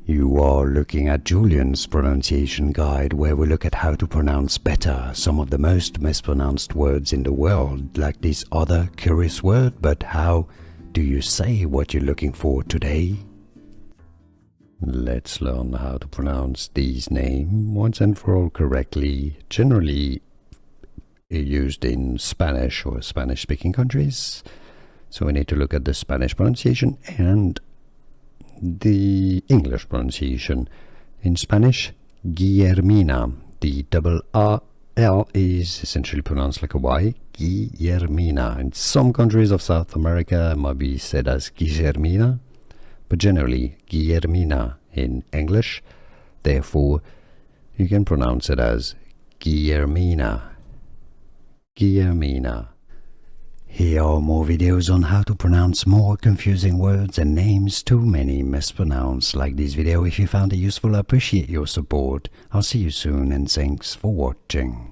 You are looking at Julian's pronunciation guide, where we look at how to pronounce better some of the most mispronounced words in the world, like this other curious word. But how do you say what you're looking for today? Let's learn how to pronounce these names once and for all correctly, generally used in Spanish or Spanish-speaking countries. So we need to look at the Spanish pronunciation and the English pronunciation. In Spanish, Guillermina. The double R-L is essentially pronounced like a Y. Guillermina. In some countries of South America, it might be said as Guillermina, but generally Guillermina in English. Therefore, you can pronounce it as Guillermina. Guillermina. Here are more videos on how to pronounce more confusing words and names too many mispronounced. Like this video if you found it useful. I appreciate your support. I'll see you soon and thanks for watching.